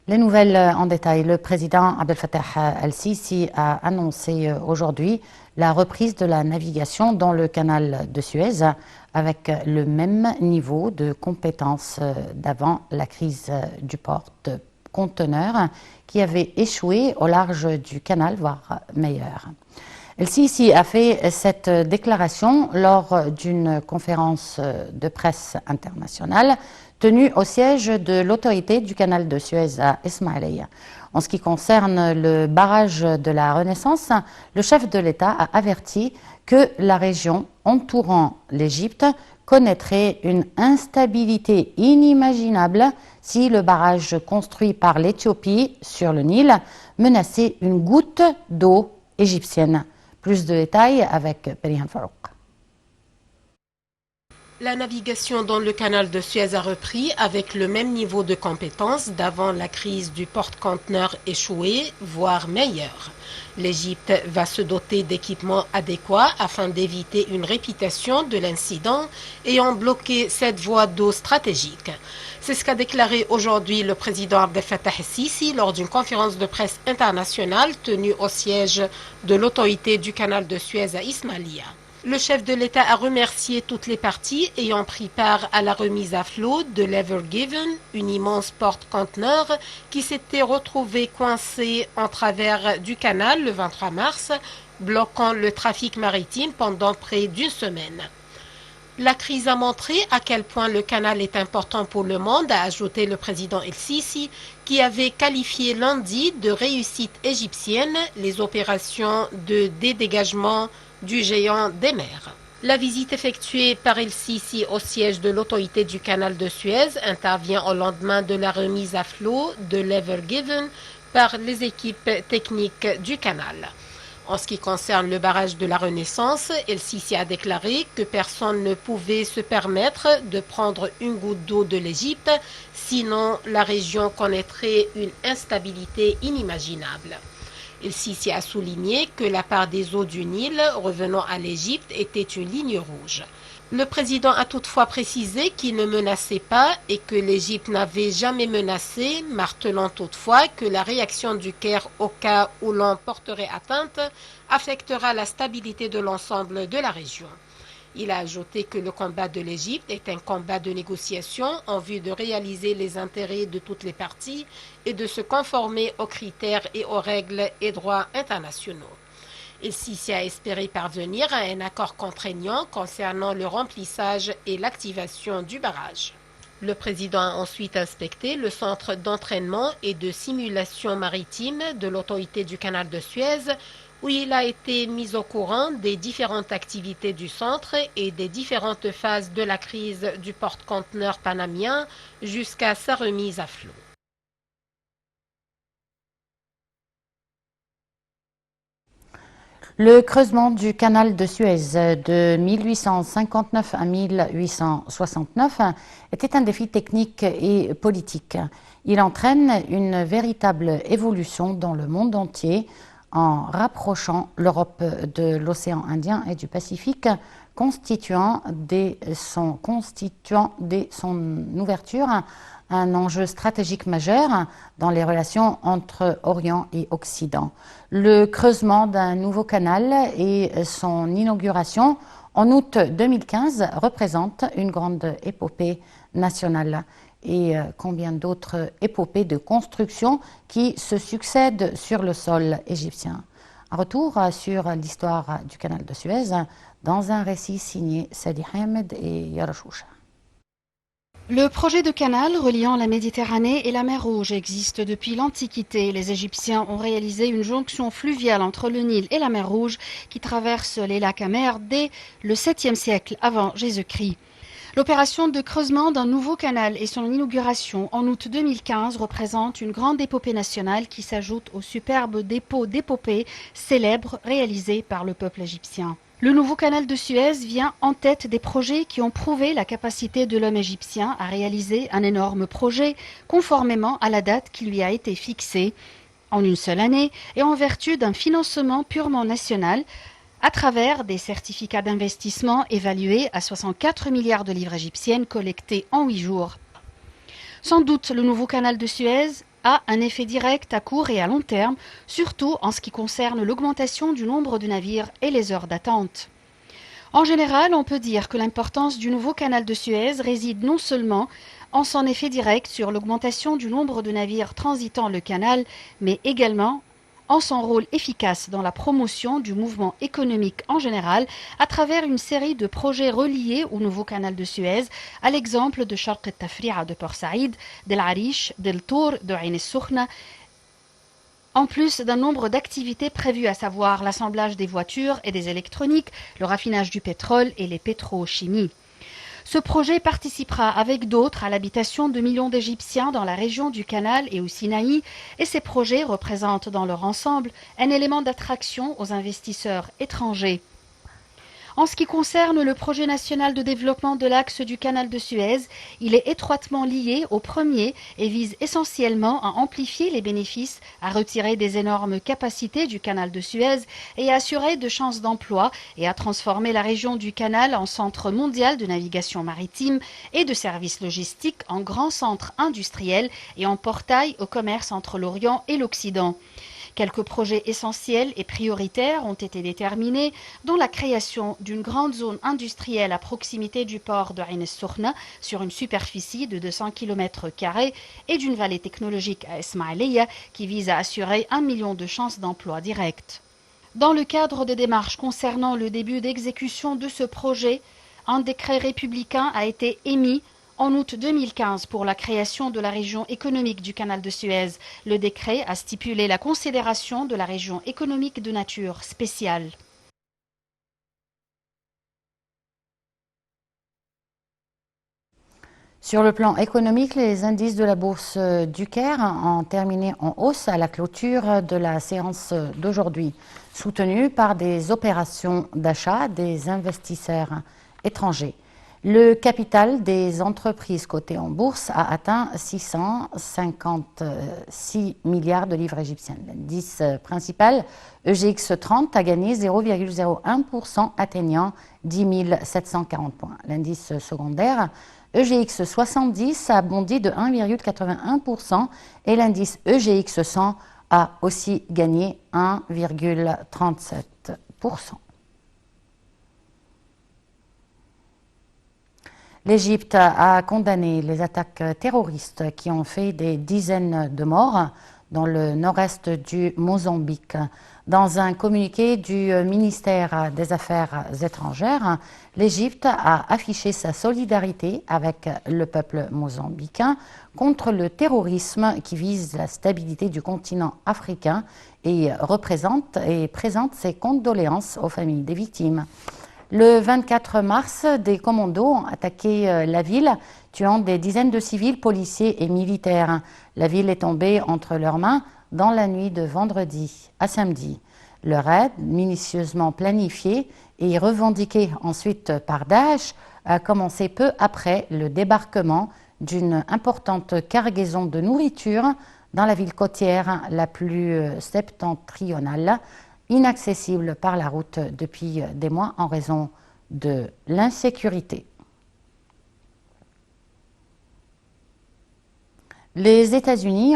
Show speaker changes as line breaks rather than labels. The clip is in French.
Les nouvelles en détail. Le président Abdel Fattah el-Sisi a annoncé aujourd'hui la reprise de la navigation dans le canal de Suez avec le même niveau de compétence d'avant la crise du porte-conteneurs qui avait échoué au large du canal, voire meilleur. El-Sisi a fait cette déclaration lors d'une conférence de presse internationale tenue au siège de l'autorité du canal de Suez à Ismaïlia. En ce qui concerne le barrage de la Renaissance, le chef de l'État a averti que la région entourant l'Égypte connaîtrait une instabilité inimaginable si le barrage construit par l'Éthiopie sur le Nil menaçait une goutte d'eau égyptienne. Plus de détails avec Perihan Farouk.
La navigation dans le canal de Suez a repris avec le même niveau de compétence d'avant la crise du porte-conteneurs échoué, voire meilleur. L'Égypte va se doter d'équipements adéquats afin d'éviter une répétition de l'incident ayant bloqué cette voie d'eau stratégique. C'est ce qu'a déclaré aujourd'hui le président Abdel Fattah el-Sisi lors d'une conférence de presse internationale tenue au siège de l'autorité du canal de Suez à Ismaïlia. Le chef de l'État a remercié toutes les parties ayant pris part à la remise à flot de l'Ever Given, une immense porte-conteneurs qui s'était retrouvée coincée en travers du canal le 23 mars, bloquant le trafic maritime pendant près d'une semaine. La crise a montré à quel point le canal est important pour le monde, a ajouté le président El-Sisi, qui avait qualifié lundi de réussite égyptienne les opérations de dédégagement du géant des mers. La visite effectuée par El-Sisi au siège de l'autorité du canal de Suez intervient au lendemain de la remise à flot de l'Ever Given par les équipes techniques du canal. En ce qui concerne le barrage de la Renaissance, El-Sisi a déclaré que personne ne pouvait se permettre de prendre une goutte d'eau de l'Égypte, sinon la région connaîtrait une instabilité inimaginable. El-Sisi a souligné que la part des eaux du Nil revenant à l'Égypte était une ligne rouge. Le président a toutefois précisé qu'il ne menaçait pas et que l'Égypte n'avait jamais menacé, martelant toutefois que la réaction du Caire au cas où l'on porterait atteinte affectera la stabilité de l'ensemble de la région. Il a ajouté que le combat de l'Égypte est un combat de négociation en vue de réaliser les intérêts de toutes les parties et de se conformer aux critères et aux règles et droits internationaux. El-Sisi a espéré parvenir à un accord contraignant concernant le remplissage et l'activation du barrage. Le président a ensuite inspecté le centre d'entraînement et de simulation maritime de l'autorité du canal de Suez, où il a été mis au courant des différentes activités du centre et des différentes phases de la crise du porte-conteneurs panamien jusqu'à sa remise à flot.
Le creusement du canal de Suez de 1859 à 1869 était un défi technique et politique. Il entraîne une véritable évolution dans le monde entier en rapprochant l'Europe de l'océan Indien et du Pacifique, constituant dès son ouverture un enjeu stratégique majeur dans les relations entre Orient et Occident. Le creusement d'un nouveau canal et son inauguration en août 2015 représentent une grande épopée nationale. Et combien d'autres épopées de construction qui se succèdent sur le sol égyptien. Un retour sur l'histoire du canal de Suez dans un récit signé Sadi Hamed et Yara Choucha.
Le projet de canal reliant la Méditerranée et la mer Rouge existe depuis l'Antiquité. Les Égyptiens ont réalisé une jonction fluviale entre le Nil et la mer Rouge qui traverse les lacs amers dès le 7e siècle avant Jésus-Christ. L'opération de creusement d'un nouveau canal et son inauguration en août 2015 représentent une grande épopée nationale qui s'ajoute au superbe dépôt d'épopées célèbres réalisé par le peuple égyptien. Le nouveau canal de Suez vient en tête des projets qui ont prouvé la capacité de l'homme égyptien à réaliser un énorme projet conformément à la date qui lui a été fixée en une seule année et en vertu d'un financement purement national à travers des certificats d'investissement évalués à 64 milliards de livres égyptiennes collectés en 8 jours. Sans doute, le nouveau canal de Suez a un effet direct à court et à long terme, surtout en ce qui concerne l'augmentation du nombre de navires et les heures d'attente. En général, on peut dire que l'importance du nouveau canal de Suez réside non seulement en son effet direct sur l'augmentation du nombre de navires transitant le canal, mais également en son rôle efficace dans la promotion du mouvement économique en général à travers une série de projets reliés au nouveau canal de Suez, à l'exemple de Sharq el-Tafri'a de Port Saïd, d'El Arish, d'El Tour, de Ain el-Soukhna, en plus d'un nombre d'activités prévues, à savoir l'assemblage des voitures et des électroniques, le raffinage du pétrole et les pétrochimies. Ce projet participera avec d'autres à l'habitation de millions d'Égyptiens dans la région du Canal et au Sinaï, et ces projets représentent dans leur ensemble un élément d'attraction aux investisseurs étrangers. En ce qui concerne le projet national de développement de l'axe du canal de Suez, il est étroitement lié au premier et vise essentiellement à amplifier les bénéfices, à retirer des énormes capacités du canal de Suez et à assurer de chances d'emploi et à transformer la région du canal en centre mondial de navigation maritime et de services logistiques, en grand centre industriel et en portail au commerce entre l'Orient et l'Occident. Quelques projets essentiels et prioritaires ont été déterminés, dont la création d'une grande zone industrielle à proximité du port de Ain el-Soukhna sur une superficie de 200 km² et d'une vallée technologique à Ismaïlia qui vise à assurer 1 million de chances d'emploi directes. Dans le cadre des démarches concernant le début d'exécution de ce projet, un décret républicain a été émis en août 2015 pour la création de la région économique du canal de Suez. Le décret a stipulé la considération de la région économique de nature spéciale.
Sur le plan économique, les indices de la bourse du Caire ont terminé en hausse à la clôture de la séance d'aujourd'hui, soutenus par des opérations d'achat des investisseurs étrangers. Le capital des entreprises cotées en bourse a atteint 656 milliards de livres égyptiennes. L'indice principal, EGX 30, a gagné 0,01%, atteignant 10 740 points. L'indice secondaire, EGX 70, a bondi de 1,81% et l'indice EGX 100 a aussi gagné 1,37%. L'Égypte a condamné les attaques terroristes qui ont fait des dizaines de morts dans le nord-est du Mozambique. Dans un communiqué du ministère des Affaires étrangères, l'Égypte a affiché sa solidarité avec le peuple mozambicain contre le terrorisme qui vise la stabilité du continent africain et présente ses condoléances aux familles des victimes. Le 24 mars, des commandos ont attaqué la ville, tuant des dizaines de civils, policiers et militaires. La ville est tombée entre leurs mains dans la nuit de vendredi à samedi. Le raid, minutieusement planifié et revendiqué ensuite par Daesh, a commencé peu après le débarquement d'une importante cargaison de nourriture dans la ville côtière la plus septentrionale, inaccessible par la route depuis des mois en raison de l'insécurité. Les États-Unis